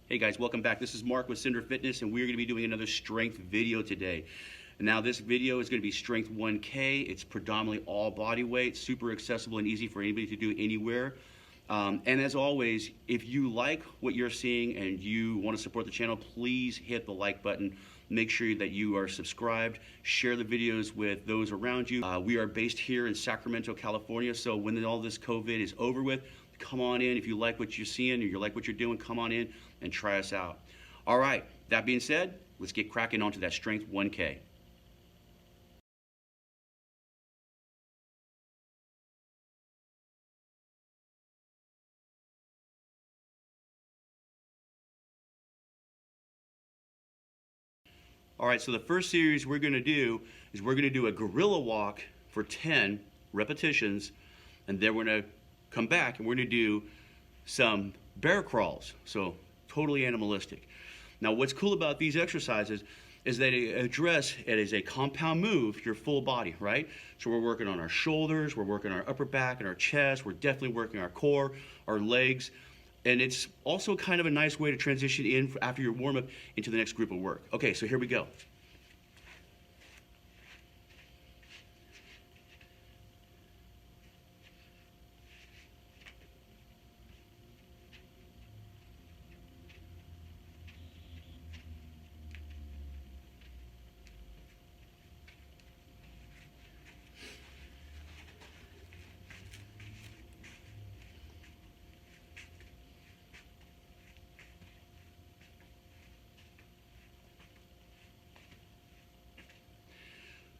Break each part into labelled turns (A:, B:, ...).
A: Hey guys, welcome back. This is Mark with Cinder Fitness, and we're going to be doing another strength video today. And now this video is going to be strength 1K. It's predominantly all body weight, super accessible and easy for anybody to do anywhere. And as always, if you like what you're seeing and you want to support the channel, please hit the like button. Make sure that you are subscribed. Share the videos with those around you. We are based here in Sacramento, California, so when all this COVID is over with, come on in. If you like what you're seeing or you like what you're doing, come on in and try us out. All right, that being said, let's get cracking onto that strength 1K. All right, so the first series we're going to do is we're going to do a gorilla walk for 10 repetitions, and then we're going to come back and we're going to do some bear crawls, so totally animalistic. Now what's cool about these exercises is that they address it as a compound move, your full body, right? So we're working on our shoulders, we're working our upper back and our chest, we're definitely working our core, our legs, and it's also kind of a nice way to transition in after your warm-up into the next group of work. Okay, so here we go.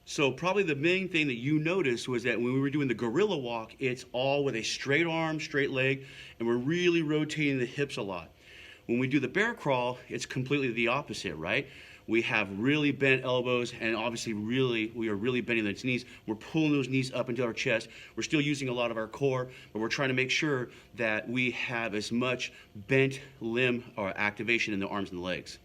A: So probably the main thing that you noticed was that when we were doing the gorilla walk, it's all with a straight arm, straight leg, and we're really rotating the hips a lot. When we do the bear crawl, it's completely the opposite, right? We have really bent elbows, and obviously we are really bending those knees. We're pulling those knees up into our chest. We're still using a lot of our core, but we're trying to make sure that we have as much bent limb or activation in the arms and the legs.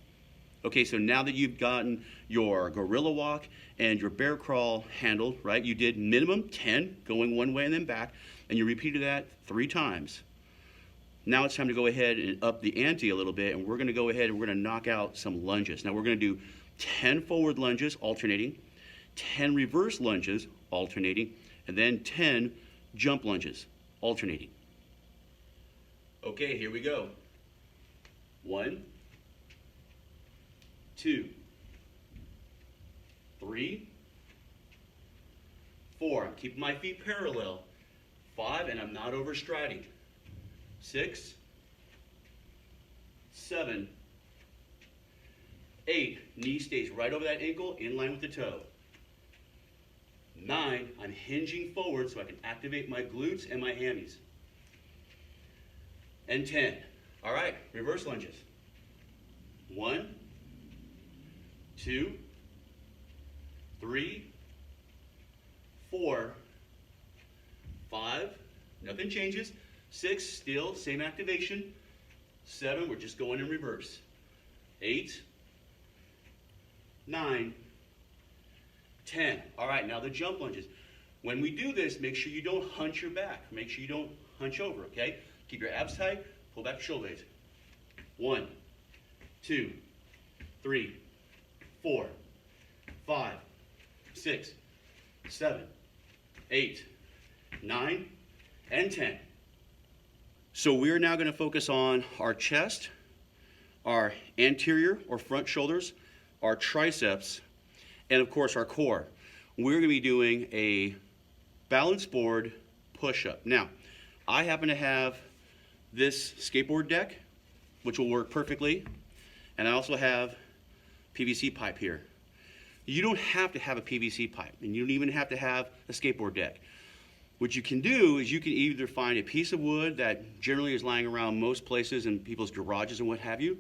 A: Okay, so now that you've gotten your gorilla walk and your bear crawl handled, right? You did minimum 10 going one way and then back, and you repeated that 3 times. Now it's time to go ahead and up the ante a little bit, and we're gonna go ahead and we're gonna knock out some lunges. Now we're gonna do 10 forward lunges alternating, 10 reverse lunges alternating, and then 10 jump lunges alternating. Okay, here we go. 1, 2, 3, 4. I'm keeping my feet parallel. 5, and I'm not overstriding. 6, 7, 8. Knee stays right over that ankle, in line with the toe. 9, I'm hinging forward so I can activate my glutes and my hammies. And 10. All right, reverse lunges. 1, 2, 3, 4, 5, nothing changes. 6, still same activation. 7, we're just going in reverse. 8, 9, 10. All right, now the jump lunges. When we do this, make sure you don't hunch your back. Make sure you don't hunch over, okay? Keep your abs tight, pull back your shoulder blades. 1, 2, 3, 4, 5, 6, 7, 8, 9, and 10. So we're now going to focus on our chest, our anterior or front shoulders, our triceps, and of course our core. We're going to be doing a balance board push-up. Now, I happen to have this skateboard deck, which will work perfectly, and I also have PVC pipe here. You don't have to have a PVC pipe, and you don't even have to have a skateboard deck. What you can do is you can either find a piece of wood that generally is lying around most places in people's garages and what have you,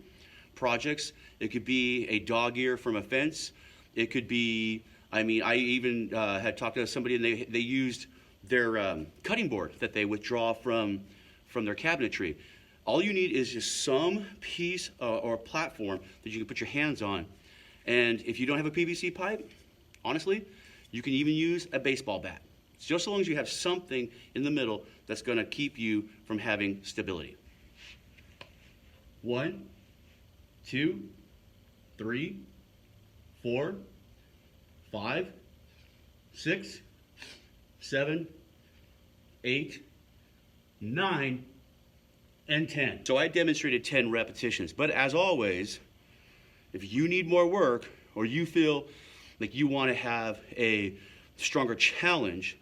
A: projects. It could be a dog ear from a fence. It could be, I even had talked to somebody and they used their cutting board that they withdraw from their cabinetry. All you need is just some piece or platform that you can put your hands on. And if you don't have a PVC pipe, honestly, you can even use a baseball bat. Just as long as you have something in the middle that's going to keep you from having stability. 1, 2, 3, 4, 5, 6, 7, 8, 9, and 10. So I demonstrated 10 repetitions, but as always, if you need more work or you feel like you want to have a stronger challenge,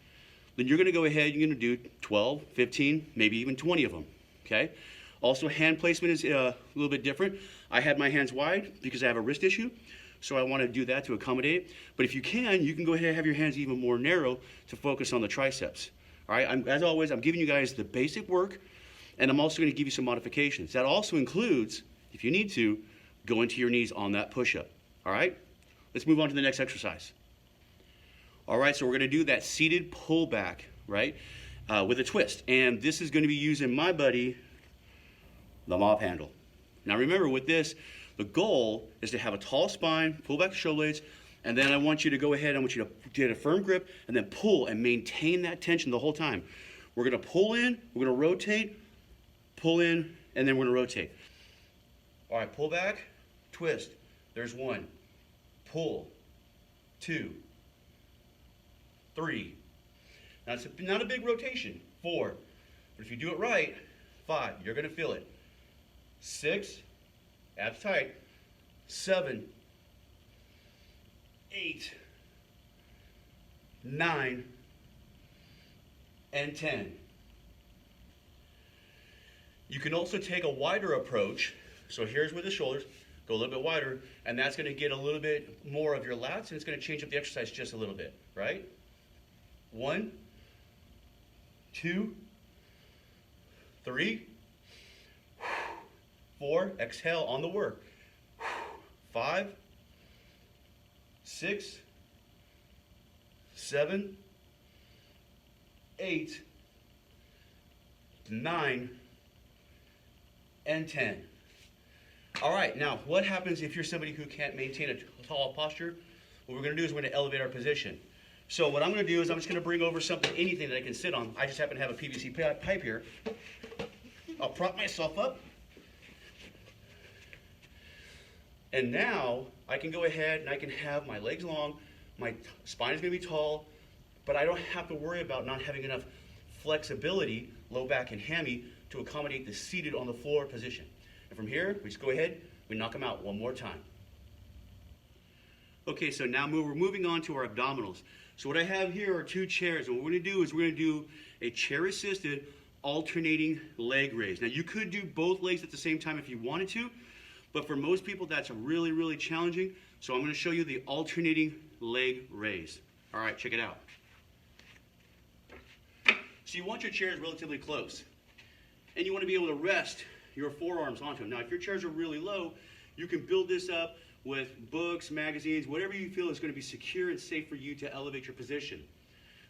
A: then you're going to go ahead, you're going to do 12, 15, maybe even 20 of them, okay? Also, hand placement is a little bit different. I had my hands wide because I have a wrist issue, so I want to do that to accommodate. But if you can go ahead and have your hands even more narrow to focus on the triceps. All right, as always, I'm giving you guys the basic work, and I'm also going to give you some modifications. That also includes, if you need to, go into your knees on that push-up. All right, let's move on to the next exercise. All right, so we're going to do that seated pullback, right, with a twist. And this is going to be using my buddy, the mop handle. Now remember, with this, the goal is to have a tall spine, pull back the shoulder blades, and then I want you to go ahead, I want you to get a firm grip and then pull and maintain that tension the whole time. We're going to pull in, we're going to rotate, pull in, and then we're going to rotate. All right, pull back, twist. There's 1. Pull. 2. 3. Now it's not a big rotation. 4. But if you do it right, 5. You're going to feel it. 6. Abs tight. 7. 8. 9. And 10. You can also take a wider approach. So here's with the shoulders. Go a little bit wider, and that's going to get a little bit more of your lats, and it's going to change up the exercise just a little bit, right? 1, 2, 3, 4, exhale on the work. 5, 6, 7, 8, 9, and 10. All right, now what happens if you're somebody who can't maintain a tall posture? What we're going to do is we're going to elevate our position. So what I'm going to do is I'm just going to bring over something, anything that I can sit on. I just happen to have a PVC pipe here. I'll prop myself up. And now I can go ahead and I can have my legs long, my spine is going to be tall, but I don't have to worry about not having enough flexibility, low back and hammy, to accommodate the seated on the floor position. And from here, we just go ahead, we knock them out one more time. Okay, so now we're moving on to our abdominals. So what I have here are 2 chairs, and what we're going to do is we're going to do a chair-assisted alternating leg raise. Now you could do both legs at the same time if you wanted to, but for most people that's really, really challenging. So I'm going to show you the alternating leg raise. All right, check it out. So you want your chairs relatively close, and you want to be able to rest your forearms onto them. Now if your chairs are really low, you can build this up with books, magazines, whatever you feel is going to be secure and safe for you to elevate your position.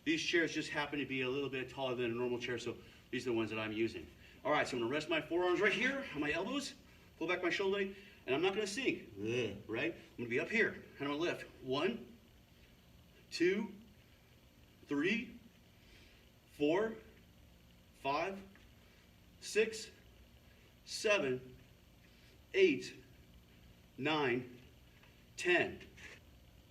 A: These chairs just happen to be a little bit taller than a normal chair, so these are the ones that I'm using. All right, so I'm going to rest my forearms right here on my elbows, pull back my shoulder blade, and I'm not going to sink, right? I'm going to be up here, and I'm going to lift. 1, 2, 3, 4, 5, 6, 7, 8, 9, 10.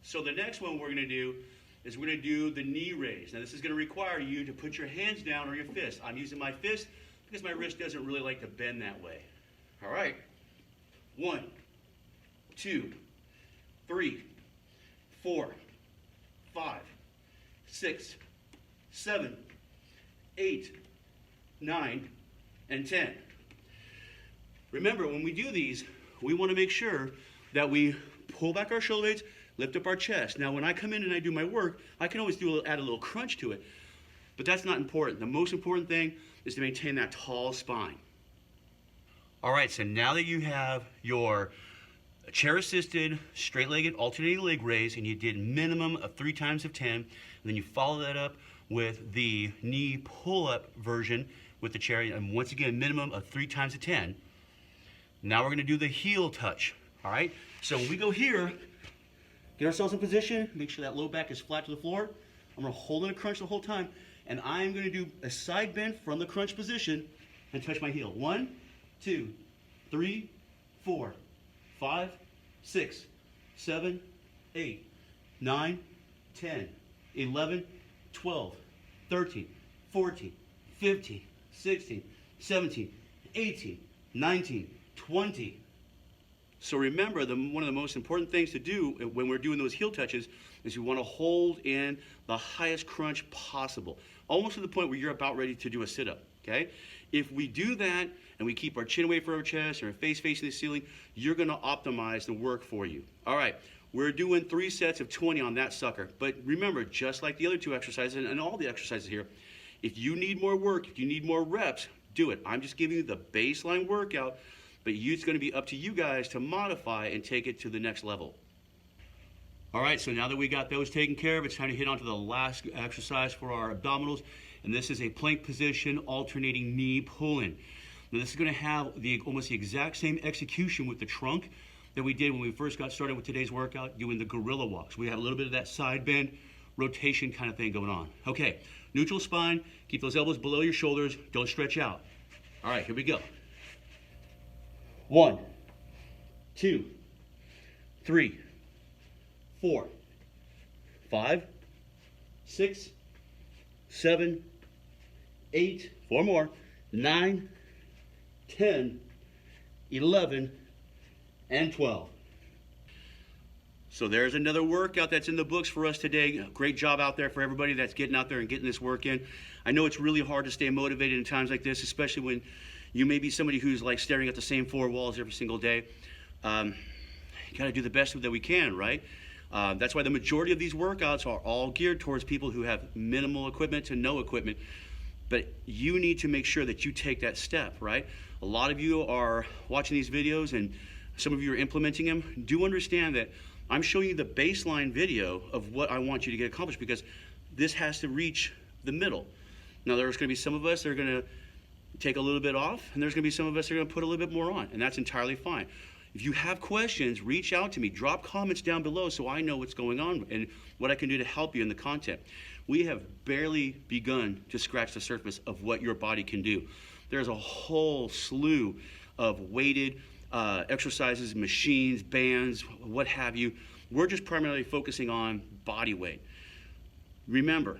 A: So the next one we're going to do is we're going to do the knee raise. Now this is going to require you to put your hands down or your fist. I'm using my fist because my wrist doesn't really like to bend that way. All right. 1, 2, 3, 4, 5, 6, 7, 8, 9, and 10. Remember, when we do these, we want to make sure that we pull back our shoulder blades, lift up our chest. Now, when I come in and I do my work, I can always add a little crunch to it, but that's not important. The most important thing is to maintain that tall spine. All right, so now that you have your chair-assisted, straight-legged, alternating leg raise, and you did minimum of 3 times of 10, and then you follow that up with the knee pull-up version with the chair, and once again, minimum of 3 times of 10. Now we're going to do the heel touch, all right? So when we go here, get ourselves in position, make sure that low back is flat to the floor. I'm going to hold in a crunch the whole time, and I'm going to do a side bend from the crunch position and touch my heel. 1, 2, 3, 4, 5, 6, 7, 8, 9, 10, 11, 12, 13, 14, 15, 16, 17, 18, 19, 20. So remember, one of the most important things to do when we're doing those heel touches is you want to hold in the highest crunch possible, almost to the point where you're about ready to do a sit-up, okay? If we do that and we keep our chin away from our chest or our face facing the ceiling, you're going to optimize the work for you. All right, we're doing 3 sets of 20 on that sucker. But remember, just like the other 2 exercises and all the exercises here, if you need more work, if you need more reps, do it. I'm just giving you the baseline workout, but it's going to be up to you guys to modify and take it to the next level. All right, so now that we got those taken care of, it's time to hit on to the last exercise for our abdominals, and this is a plank position alternating knee pull-in. Now this is going to have almost the exact same execution with the trunk that we did when we first got started with today's workout, doing the gorilla walks. We have a little bit of that side bend rotation kind of thing going on. Okay, neutral spine, keep those elbows below your shoulders, don't stretch out. All right, here we go. 1, 2, 3, 4, 5, 6, 7, 8, 4 more, 9, 10, 11, and 12. So there's another workout that's in the books for us today. Great job out there for everybody that's getting out there and getting this work in. I know it's really hard to stay motivated in times like this, especially when you may be somebody who's like staring at the same 4 walls every single day. You gotta do the best that we can, right? That's why the majority of these workouts are all geared towards people who have minimal equipment to no equipment. But you need to make sure that you take that step, right? A lot of you are watching these videos and some of you are implementing them. Do understand that I'm showing you the baseline video of what I want you to get accomplished, because this has to reach the middle. Now there's going to be some of us that are going to take a little bit off, and there's going to be some of us that are going to put a little bit more on, and that's entirely fine. If you have questions, reach out to me. Drop comments down below so I know what's going on and what I can do to help you in the content. We have barely begun to scratch the surface of what your body can do. There's a whole slew of weighted exercises, machines, bands, what have you. We're just primarily focusing on body weight. Remember,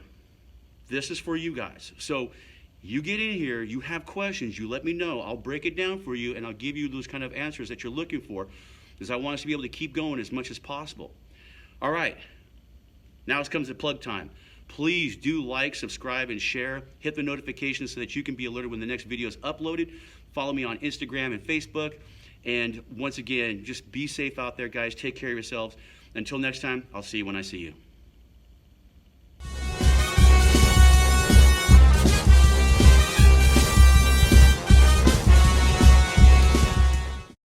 A: this is for you guys. So you get in here, you have questions, you let me know. I'll break it down for you and I'll give you those kind of answers that you're looking for, because I want us to be able to keep going as much as possible. All right, now it comes to plug time. Please do like, subscribe, and share. Hit the notifications so that you can be alerted when the next video is uploaded. Follow me on Instagram and Facebook. And once again, just be safe out there, guys. Take care of yourselves. Until next time, I'll see you when I see you.